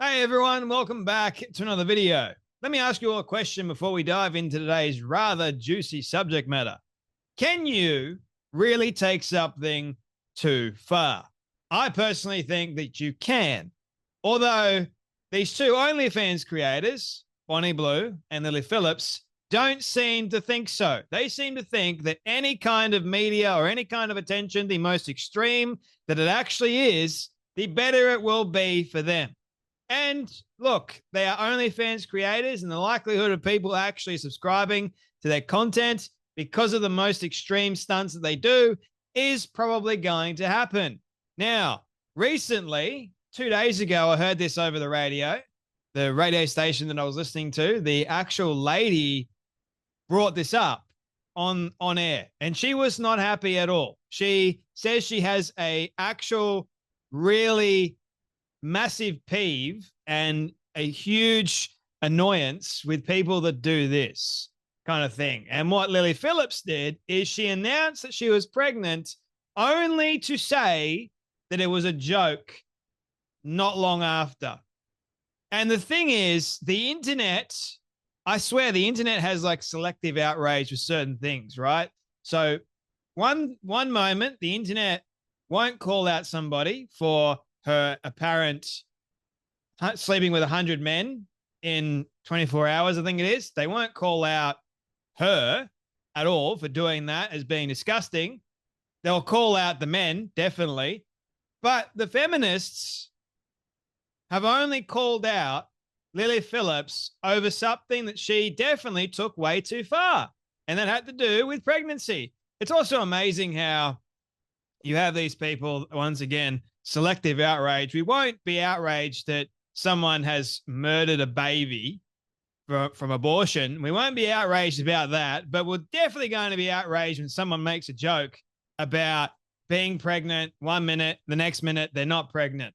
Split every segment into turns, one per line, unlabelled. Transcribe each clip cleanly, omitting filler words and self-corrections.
Hey everyone, welcome back to another video. Let me ask you all a question before we dive into today's rather juicy subject matter. Can you really take something too far? I personally think that you can. Although these two OnlyFans creators, Bonnie Blue and Lily Phillips, don't seem to think so. They seem to think that any kind of media or any kind of attention, the most extreme that it actually is, the better it will be for them. And look, they are OnlyFans creators, and the likelihood of people actually subscribing to their content because of the most extreme stunts that they do is probably going to happen. Now, recently, 2 days ago, I heard this over the radio station that I was listening to. The actual lady brought this up on air, and she was not happy at all. She says she has a actual really massive peeve and a huge annoyance with people that do this kind of thing. And what Lily Phillips did is she announced that she was pregnant only to say that it was a joke not long after. And the thing is, the internet, I swear the internet has like selective outrage with certain things, right? So one moment the internet won't call out somebody for her apparent sleeping with 100 men in 24 hours, I think it is. They won't call out her at all for doing that as being disgusting. They'll call out the men, definitely. But the feminists have only called out Lily Phillips over something that she definitely took way too far. And that had to do with pregnancy. It's also amazing how you have these people, once again, selective outrage. We won't be outraged that someone has murdered a baby from abortion. We won't be outraged about that, but we're definitely going to be outraged when someone makes a joke about being pregnant 1 minute, the next minute they're not pregnant.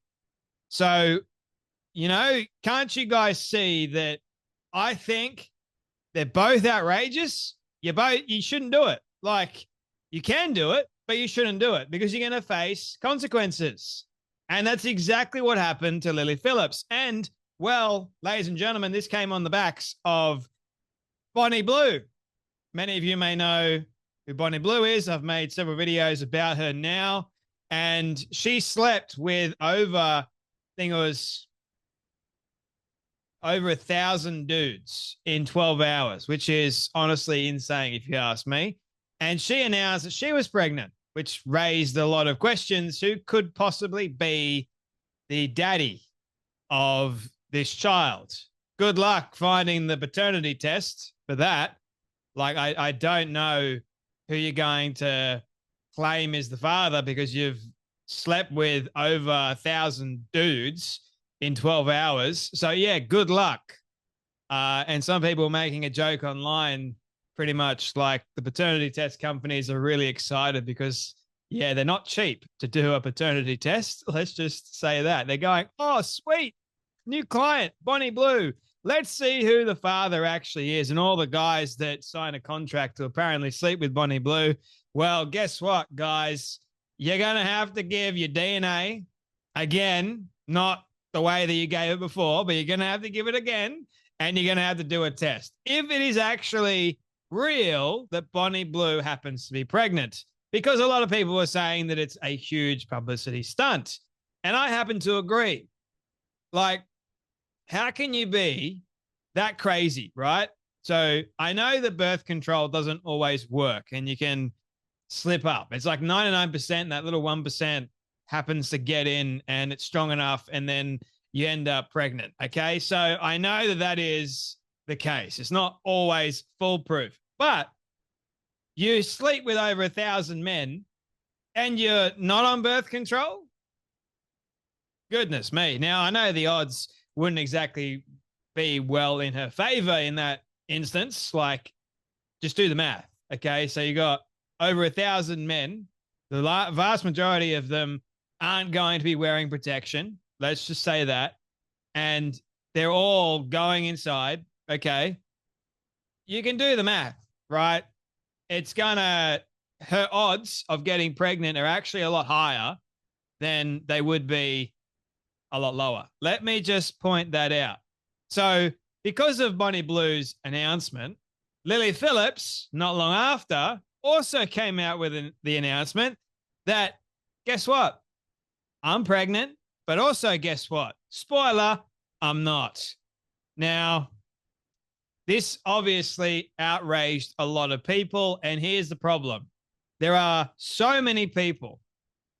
So, can't you guys see that I think they're both outrageous? You shouldn't do it. Like, you can do it, but you shouldn't do it because you're going to face consequences. And that's exactly what happened to Lily Phillips. And, well, ladies and gentlemen, this came on the backs of Bonnie Blue. Many of you may know who Bonnie Blue is. I've made several videos about her now. And she slept with I think it was over 1,000 dudes in 12 hours, which is honestly insane if you ask me. And she announced that she was pregnant, which raised a lot of questions. Who could possibly be the daddy of this child? Good luck finding the paternity test for that. Like, I don't know who you're going to claim is the father because you've slept with over 1,000 dudes in 12 hours. So, yeah, good luck. And some people making a joke online pretty much like the paternity test companies are really excited because, yeah, they're not cheap to do a paternity test. Let's just say that. They're going, oh, sweet, new client, Bonnie Blue. Let's see who the father actually is. And all the guys that sign a contract to apparently sleep with Bonnie Blue. Well, guess what, guys? You're going to have to give your DNA again, not the way that you gave it before, but you're going to have to give it again. And you're going to have to do a test. If it is actually real that Bonnie Blue happens to be pregnant, because a lot of people are saying that it's a huge publicity stunt. And I happen to agree. Like, how can you be that crazy, right? So I know that birth control doesn't always work and you can slip up. It's like 99%, that little 1% happens to get in and it's strong enough and then you end up pregnant. Okay. So I know that that is the case. It's not always foolproof, but you sleep with over 1,000 men and you're not on birth control. Goodness me. Now I know the odds wouldn't exactly be well in her favor in that instance. Like, just do the math. Okay. So you got over 1,000 men. The vast majority of them aren't going to be wearing protection. Let's just say that. And they're all going inside. Okay. You can do the math, right? It's gonna, her odds of getting pregnant are actually a lot higher than they would be a lot lower. Let me just point that out. So, because of Bonnie Blue's announcement, Lily Phillips, not long after, also came out with the announcement that, guess what? I'm pregnant, but also guess what? Spoiler, I'm not. Now, this obviously outraged a lot of people, and here's the problem. There are so many people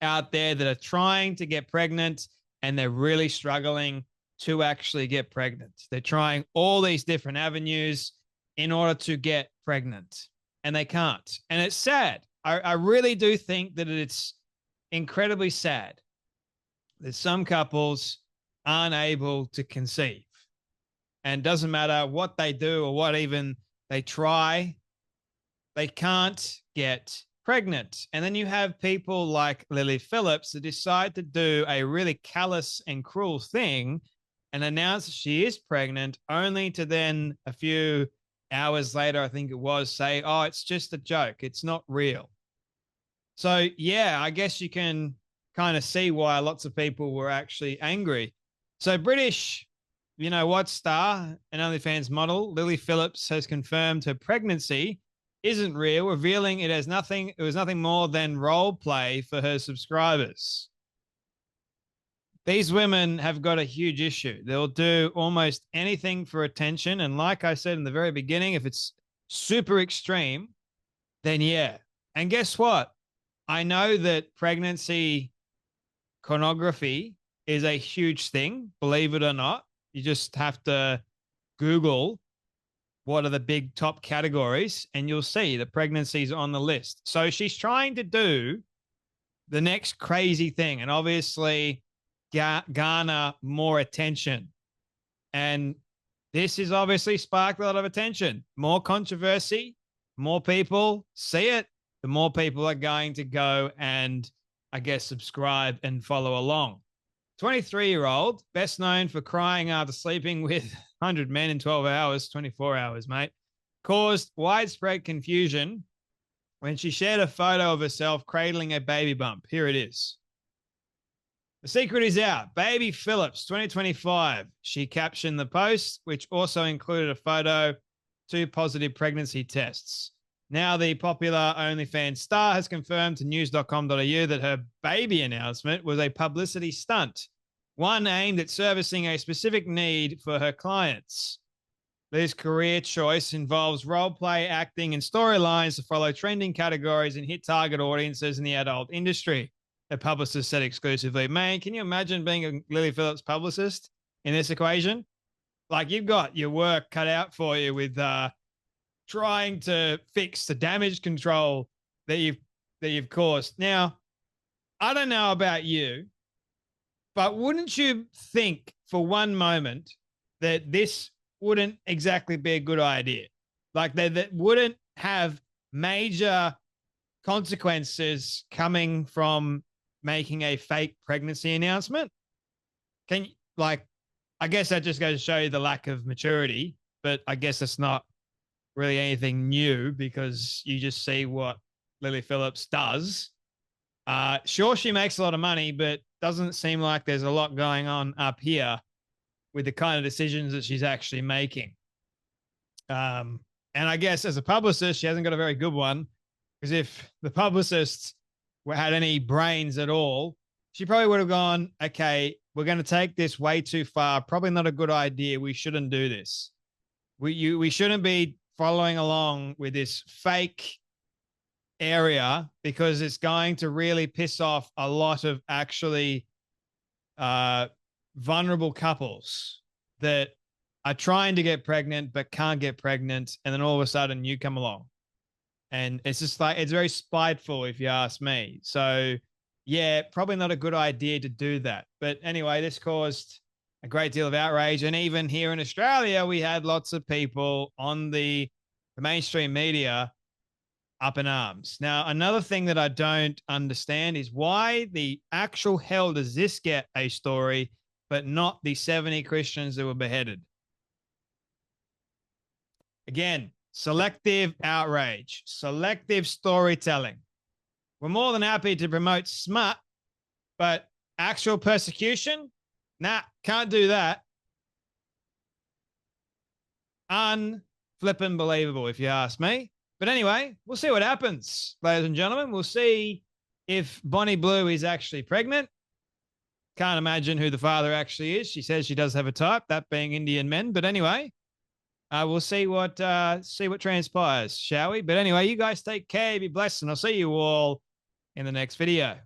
out there that are trying to get pregnant, and they're really struggling to actually get pregnant. They're trying all these different avenues in order to get pregnant, and they can't. And it's sad. I really do think that it's incredibly sad that some couples aren't able to conceive. And doesn't matter what they do or what even they try, they can't get pregnant. And then you have people like Lily Phillips that decide to do a really callous and cruel thing and announce she is pregnant, only to then a few hours later, I think it was, say, oh, it's just a joke. It's not real. So, yeah, I guess you can kind of see why lots of people were actually angry. So British, you know what, star and OnlyFans model Lily Phillips has confirmed her pregnancy isn't real, revealing it was nothing more than role play for her subscribers. These women have got a huge issue. They'll do almost anything for attention. And like I said in the very beginning, if it's super extreme, then yeah. And guess what? I know that pregnancy pornography is a huge thing, believe it or not. You just have to Google what are the big top categories, and you'll see the pregnancies on the list. So she's trying to do the next crazy thing and obviously garner more attention. And this has obviously sparked a lot of attention. More controversy, more people see it, the more people are going to go and, I guess, subscribe and follow along. 23-year-old, best known for crying after sleeping with 100 men in 12 hours, 24 hours, mate, caused widespread confusion when she shared a photo of herself cradling a baby bump. Here it is. The secret is out. Baby Phillips, 2025. She captioned the post, which also included a photo, 2 positive pregnancy tests. Now, the popular OnlyFans star has confirmed to news.com.au that her baby announcement was a publicity stunt, one aimed at servicing a specific need for her clients. This career choice involves role-play, acting, and storylines to follow trending categories and hit target audiences in the adult industry, the publicist said exclusively. Man, can you imagine being a Lily Phillips publicist in this equation? Like, you've got your work cut out for you with trying to fix the damage control that you've caused. Now, I don't know about you, but wouldn't you think for one moment that this wouldn't exactly be a good idea? Like that wouldn't have major consequences coming from making a fake pregnancy announcement? I guess that just goes to show you the lack of maturity, but I guess it's not really anything new because you just see what Lily Phillips does. Sure, she makes a lot of money, but doesn't seem like there's a lot going on up here with the kind of decisions that she's actually making. And I guess as a publicist, she hasn't got a very good one, because if the publicists had any brains at all, she probably would have gone, okay, we're going to take this way too far. Probably not a good idea. We shouldn't do this. We shouldn't be following along with this fake area, because it's going to really piss off a lot of actually vulnerable couples that are trying to get pregnant but can't get pregnant, and then all of a sudden you come along. And it's just like, it's very spiteful if you ask me. So yeah, probably not a good idea to do that. But anyway, this caused a great deal of outrage. And even here in Australia, we had lots of people on the mainstream media up in arms. Now, another thing that I don't understand is why the actual hell does this get a story, but not the 70 Christians that were beheaded? Again, selective outrage, selective storytelling. We're more than happy to promote smut, but actual persecution, Nah, can't do that. Unflippin' believable, if you ask me. But anyway, we'll see what happens, ladies and gentlemen. We'll see if Bonnie Blue is actually pregnant. Can't imagine who the father actually is. She says she does have a type, that being Indian men. But anyway, we'll see what transpires, shall we? But anyway, you guys take care, be blessed, and I'll see you all in the next video.